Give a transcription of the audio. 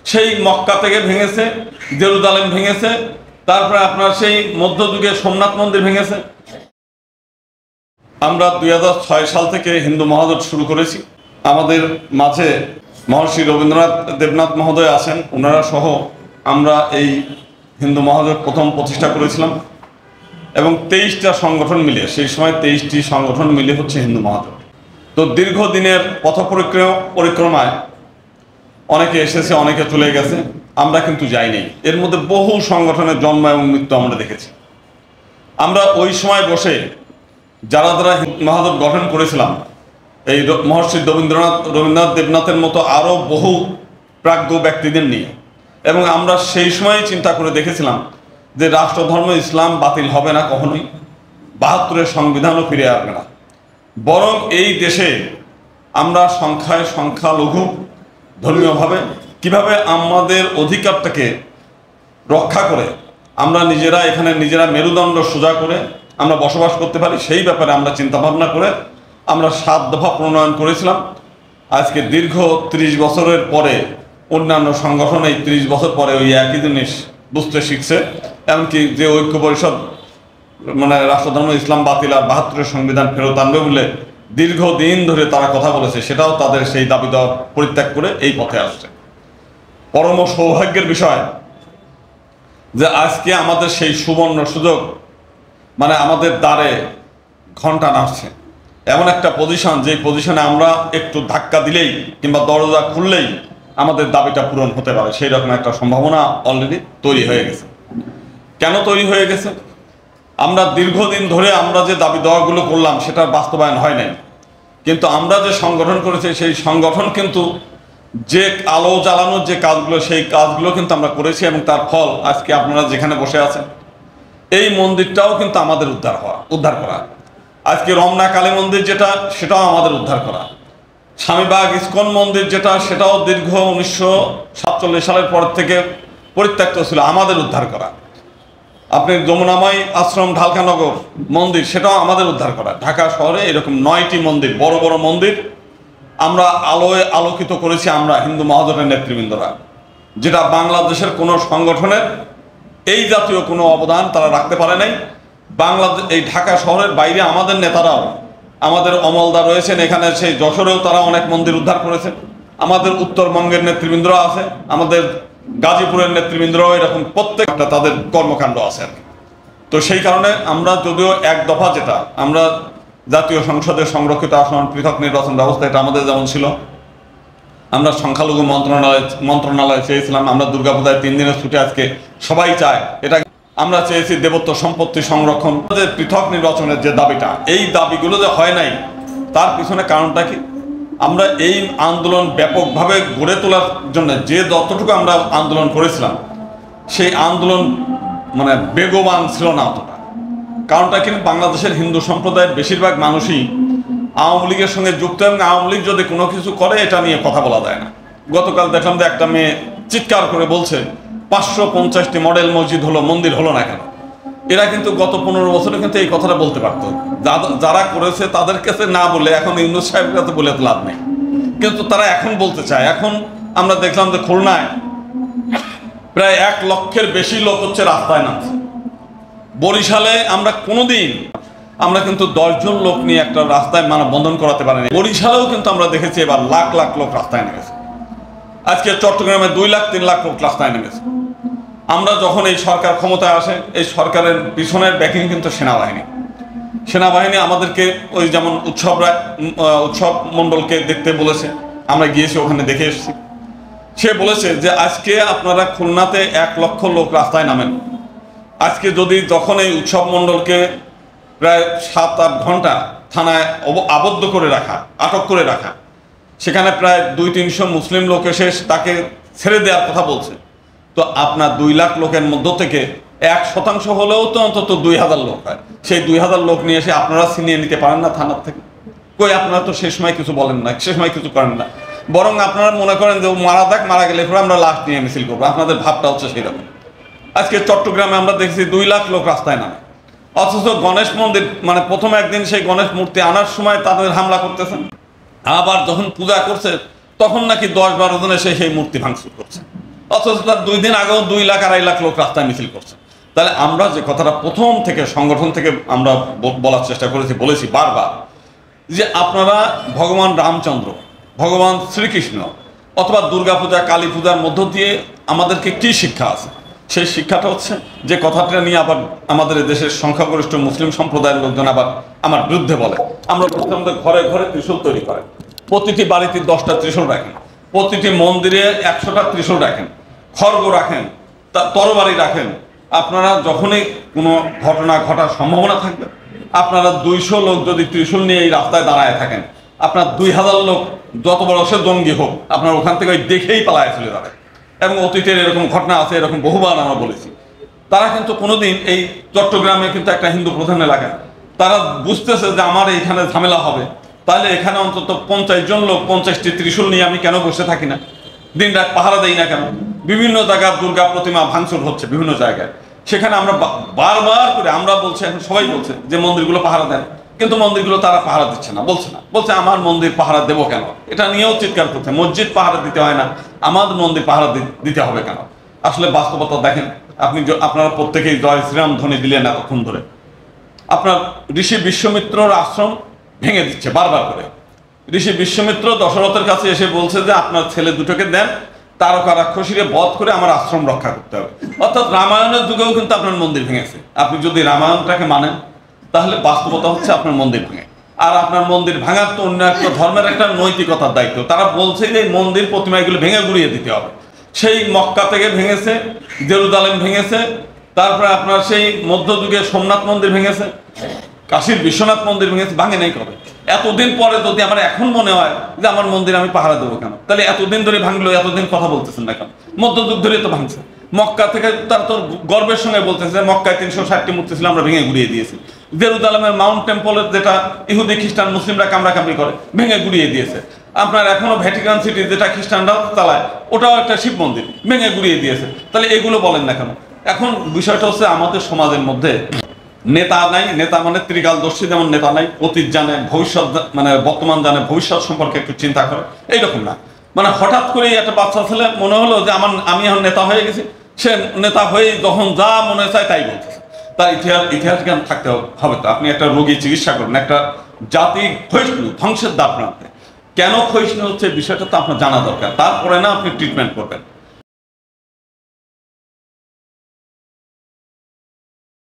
সেই মক্কা থেকে ভেঙেছে, জেরুজালেম ভেঙেছে, তারপরে আপনার সেই মধ্যযুগে সোমনাথ মন্দির ভেঙেছে। আমরা 2006 সাল থেকে হিন্দু মহাজোট শুরু করেছি। আমাদের মাঝে মহর্ষি রবীন্দ্রনাথ দেবনাথ মহোদয় আছেন, ওনারা সহ আমরা এই হিন্দু মহাজোট প্রথম প্রতিষ্ঠা করেছিলাম এবং 23টা সংগঠন মিলে, সেই সময় 23টি সংগঠন মিলে হচ্ছে হিন্দু মহাজোট। তো দীর্ঘদিনের পথ পরিক্রমায় অনেকে এসেছে, অনেকে চলে গেছে, আমরা কিন্তু যাইনি। এর মধ্যে বহু সংগঠনের জন্ম এবং মৃত্যু আমরা দেখেছি। আমরা ওই সময় বসে যারা মহাজোট গঠন করেছিলাম, এই মহর্ষি রবীন্দ্রনাথ দেবনাথের মতো আরও বহু প্রাজ্ঞ ব্যক্তিদের নিয়ে, এবং আমরা সেই সময় চিন্তা করে দেখেছিলাম যে রাষ্ট্রধর্ম ইসলাম বাতিল হবে না কখনোই, 72-এর সংবিধানও ফিরে আসবে না, বরং এই দেশে আমরা সংখ্যালঘু ধর্মীয়ভাবে কিভাবে আমাদের অধিকারটাকে রক্ষা করে আমরা নিজেরা মেরুদণ্ড সোজা করে আমরা বসবাস করতে পারি, সেই ব্যাপারে আমরা চিন্তাভাবনা করে আমরা 7 দফা প্রণয়ন করেছিলাম। আজকে দীর্ঘ 30 বছরের পরে অন্যান্য সংগঠন এই 30 বছর পরে ওই একই জিনিস বুঝতে শিখছে। এমনকি যে ঐক্য পরিষদ রাষ্ট্রধর্ম ইসলাম বাতিল আর 72-এর সংবিধান ফেরত আনবে বলে দীর্ঘদিন ধরে তারা কথা বলেছে, সেটাও তাদের সেই দাবি দেওয়া পরিত্যাগ করে এই পথে আসছে। পরম সৌভাগ্যের বিষয় যে আজকে আমাদের সেই সুবর্ণ সুযোগ, আমাদের দ্বারে ঘন্টা নাড়ছে, এমন একটা পজিশন, যে পজিশনে আমরা একটু ধাক্কা দিলেই কিংবা দরজা খুললেই আমাদের দাবিটা পূরণ হতে পারে, সেই রকম একটা সম্ভাবনা অলরেডি তৈরি হয়ে গেছে। কেন তৈরি হয়ে গেছে? আমরা দীর্ঘদিন ধরে আমরা যে দাবি দেওয়াগুলো করলাম সেটার বাস্তবায়ন হয় নাই, কিন্তু আমরা যে সংগঠন করেছি সেই সংগঠন কিন্তু যে আলো জ্বালানোর যে কাজগুলো, সেই কাজগুলো কিন্তু আমরা করেছি, এবং তার ফল আজকে আপনারা যেখানে বসে আছেন, এই মন্দিরটাও কিন্তু আমাদের উদ্ধার করা। আজকে রমনা কালী মন্দির যেটা, সেটাও আমাদের উদ্ধার করা। স্বামীবাগ ইস্কন মন্দির যেটা, সেটাও দীর্ঘ 1947 সালের পর থেকে পরিত্যক্ত ছিল, আমাদের উদ্ধার করা। আপনি যমুনাময় আশ্রম ঢালকানগর মন্দির, সেটাও আমাদের উদ্ধার করা। ঢাকা শহরে এরকম 9টি মন্দির, বড় বড় মন্দির আমরা আলোয় আলোকিত করেছি, আমরা হিন্দু মহাজোটের নেতৃবৃন্দরা, যেটা বাংলাদেশের কোনো সংগঠনের এই জাতীয় কোনো অবদান তারা রাখতে পারে নাই। এই ঢাকা শহরের বাইরে আমাদের নেতারাও, আমাদের অমলদা রয়েছেন এখানে, সেই যশোরেও তারা অনেক মন্দির উদ্ধার করেছে। আমাদের উত্তরবঙ্গের নেতৃবৃন্দরা আছে, আমাদের গাজীপুরের নেতৃবৃন্দরাও এরকম প্রত্যেকটা তাদের কর্মকাণ্ড আছে। তো সেই কারণে আমরা যদিও এক দফা, যেটা আমরা জাতীয় সংসদের সংরক্ষিত আসন পৃথক নির্বাচন ব্যবস্থা, এটা আমাদের যেমন ছিল, আমরা সংখ্যালঘু মন্ত্রণালয় চেয়েছিলাম, আমরা দুর্গাপূজায় 3 দিনের ছুটি আজকে সবাই চায়, এটা আমরা চেয়েছি দেবত্ব সম্পত্তি সংরক্ষণ, পৃথক নির্বাচনের যে দাবিটা, এই দাবিগুলো যে হয় নাই তার পিছনে কারণটা কি? আমরা এই আন্দোলন ব্যাপকভাবে গড়ে তোলার জন্য যে যতটুকু আমরা আন্দোলন করেছিলাম, সেই আন্দোলন বেগবান ছিল না অতটা। কারণটা কিন্তু বাংলাদেশের হিন্দু সম্প্রদায়ের বেশিরভাগ মানুষই আওয়ামী লীগের সঙ্গে যুক্ত, এবং আওয়ামী লীগ যদি কোনো কিছু করে এটা নিয়ে কথা বলা যায় না। গতকাল দেখলাম যে একটা মেয়ে চিৎকার করে বলছে 550টি মডেল মন্দির হলো না কেন? এরা কিন্তু গত 15 বছরে কিন্তু এই কথাটা বলতে পারতো, যারা করেছে তাদের কাছে না বলে এখন ইউনূস সাহেবের কাছে বলে তো লাভ নেই, কিন্তু তারা এখন বলতে চায়। এখন আমরা দেখলাম যে খুলনায় প্রায় 1 লক্ষের বেশি লোক হচ্ছে রাস্তায় নামছে। বরিশালে আমরা কোনোদিন কিন্তু 10 জন লোক নিয়ে একটা রাস্তায় মানববন্ধন করাতে পারিনি। বরিশালেও কিন্তু আমরা দেখেছি এবার লাখ লাখ লোক রাস্তায় নেমেছে। আজকে চট্টগ্রামে 2 লাখ 3 লাখ লোক রাস্তায় নেমেছে। আমরা যখন এই সরকার ক্ষমতায় আসে, এই সরকারের পিছনের ব্যাকিং কিন্তু সেনাবাহিনী আমাদেরকে ওই যেমন উৎসব মণ্ডলকে দেখতে বলেছে, আমরা গিয়েছি, ওখানে দেখে এসেছি। সে বলেছে যে আজকে আপনারা খুলনাতে 1 লক্ষ লোক রাস্তায় নামেন, আজকে যদি যখন এই উৎসব মণ্ডলকে প্রায় 7-8 ঘন্টা থানায় আবদ্ধ করে রাখা, আটক করে রাখা, সেখানে প্রায় 200-300 মুসলিম লোক এসে তাকে ছেড়ে দেওয়ার কথা বলছে, তো আপনার 2 লাখ লোকের মধ্য থেকে 1% হলেও তো অন্তত 2000 লোক হয়। সেই 2000 লোক নিয়ে এসে আপনারা ছিনিয়ে নিতে পারেন না থানার থেকে? কই, আপনারা তো সে সময় কিছু বলেন না, সে সময় কিছু করেন না, বরং আপনারা মনে করেন যে মারা গেলে পরে আমরা লাশ নিয়ে মিছিল করবো। আপনাদের ভাবটা হচ্ছে সেই রকম। আজকে চট্টগ্রামে আমরা দেখছি 2 লাখ লোক রাস্তায় নামে, অথচ গণেশ মন্দির প্রথম একদিন সেই গণেশ মূর্তি আনার সময় তাদের হামলা করতেছেন, আবার যখন পূজা করছে তখন নাকি 10-12 জন এসে সেই মূর্তি ভাঙচুর করছে। অথচ তার 2 দিন আগেও 2 লাখ 2.5 লাখ লোক রাস্তায় মিছিল করছে। তাহলে আমরা যে কথাটা প্রথম থেকে সংগঠন থেকে আমরা বলার চেষ্টা বলেছি বারবার, যে আপনারা ভগবান রামচন্দ্র, ভগবান শ্রীকৃষ্ণ অথবা দুর্গাপূজা, কালী পূজার মধ্য দিয়ে আমাদেরকে কি শিক্ষা আছে? সেই শিক্ষাটা হচ্ছে যে কথাটা নিয়ে আবার আমাদের দেশের সংখ্যাগরিষ্ঠ মুসলিম সম্প্রদায়ের লোকজন আবার আমার বিরুদ্ধে বলে, আমরা প্রথমত ঘরে ঘরে ত্রিশূল তৈরি করেন, প্রতিটি বাড়িতে 10টা ত্রিশূল রাখেন, প্রতিটি মন্দিরে 100টা ত্রিশূল রাখেন, খড়গ রাখেন, তরবারি রাখেন। আপনারা যখনই কোনো ঘটনা ঘটার সম্ভাবনা থাকবে, আপনারা 200 লোক যদি ত্রিশূল নিয়ে এই রাস্তায় দাঁড়ায় থাকেন, আপনার 2000 লোক যত বড় সে জঙ্গি হোক, আপনার ওখান থেকে ওই দেখেই পালায় চলে যাবে। এবং অতীতের এরকম ঘটনা আছে, এরকম বহুবার আমরা বলেছি। তারা কিন্তু কোনোদিন এই চট্টগ্রামে কিন্তু একটা হিন্দু প্রধান এলাকা, তারা বুঝতেছে যে আমার এইখানে ঝামেলা হবে, তাহলে এখানে অন্তত 50 জন লোক 50টি ত্রিশূল নিয়ে আমি কেন বসে থাকি না, দিন রাত পাহারা দেই না কেন? বিভিন্ন জায়গায় দুর্গা প্রতিমা ভাঙচুর হচ্ছে বিভিন্ন জায়গায়, সেখানে আমরা বারবার করে আমরা বলছি, এখন সবাই বলছে যে মন্দিরগুলো পাহারা দেন, কিন্তু মন্দিরগুলো তারা পাহারা দিচ্ছে না, বলছে আমার মন্দির পাহারা দেবো কেন? এটা নিয়েও চিৎকার করছে, মসজিদ পাহারা দিতে হয় না, আমার মন্দির পাহারা দিতে হবে কেন? আসলে বাস্তবতা দেখেন, আপনারা প্রত্যেকেই জয় শ্রীরাম ধ্বনি দিলেন এতক্ষণ ধরে। আপনার ঋষি বিশ্বমিত্রর আশ্রম ভেঙে দিচ্ছে বারবার করে। ঋষি বিশ্বমিত্র দশরথের কাছে এসে বলছে যে আপনার ছেলে দুটোকে দেন, তারকা রাক্ষসীরে বধ করে আমার আশ্রম রক্ষা করতে হবে। অর্থাৎ রামায়ণের যুগেও কিন্তু আপনার মন্দির ভেঙেছে। আপনি যদি রামায়ণটাকে মানেন, তাহলে বাস্তবতা হচ্ছে আপনার মন্দির ভাঙে। আর আপনার মন্দির ভাঙার তো অন্য একটা ধর্মের একটা নৈতিকতার দায়িত্ব। তারা বলছে যে মন্দির প্রতিমা এগুলো ভেঙে গুড়িয়ে দিতে হবে। সেই মক্কা থেকে ভেঙেছে, জেরুজালেম ভেঙেছে, তারপরে আপনার সেই মধ্যযুগে সোমনাথ মন্দির ভেঙেছে, কাশীর বিশ্বনাথ মন্দির ভেঙেছে, ভাঙে নেই কবে? এতদিন পরে যদি আমার এখন মনে হয় যে আমার মন্দির আমি পাহারা দেবো কেন, তাহলে এতদিন ধরে ভাঙলো, এতদিন কথা বলতেছেন না কেন? মধ্যযুগ ধরে তো ভাঙছে। মক্কা থেকে তার তো গর্বের সঙ্গে বলতেছে মক্কায় 360টি মূর্তি ছিল, আমরা ভেঙে গুড়িয়ে দিয়েছি। জেরুজালেমের মাউন্ট টেম্পলের যেটা ইহুদি খ্রিস্টান মুসলিমরা কামড়াকামড়ি করে, ভেঙে গুড়িয়ে দিয়েছে। আপনার এখনো ভ্যাটিকান সিটি যেটা খ্রিস্টানরা চালায়, ওটাও একটা শিব মন্দির, ভেঙে গুড়িয়ে দিয়েছে। তাহলে এগুলো বলেন না কেন? এখন বিষয়টা হচ্ছে আমাদের সমাজের মধ্যে নেতা নাই, নেতা মানে ত্রিকালদর্শী, যেমন নেতা নাই, অতীত জানে, ভবিষ্যৎ মানে বর্তমান জানে, ভবিষ্যৎ সম্পর্কে একটু চিন্তা করে, এইরকম না। মানে হঠাৎ করেই একটা বাচ্চা ছেলে মনে হলো যে আমি এখন নেতা হয়ে গেছি, সে নেতা হয়ে যখন যা মনে চায় তাই বলতেছে। তার ইতিহাস জ্ঞান থাকতে হবে। তো আপনি একটা রোগী চিকিৎসা করবেন, একটা জাতি ক্ষয়িষ্ণু, ধ্বংসের দ্বার প্রান্তে। কেন ক্ষয়িষ্ণু হচ্ছে বিষয়টা তো আপনার জানা দরকার, তারপরে না আপনি ট্রিটমেন্ট করবেন।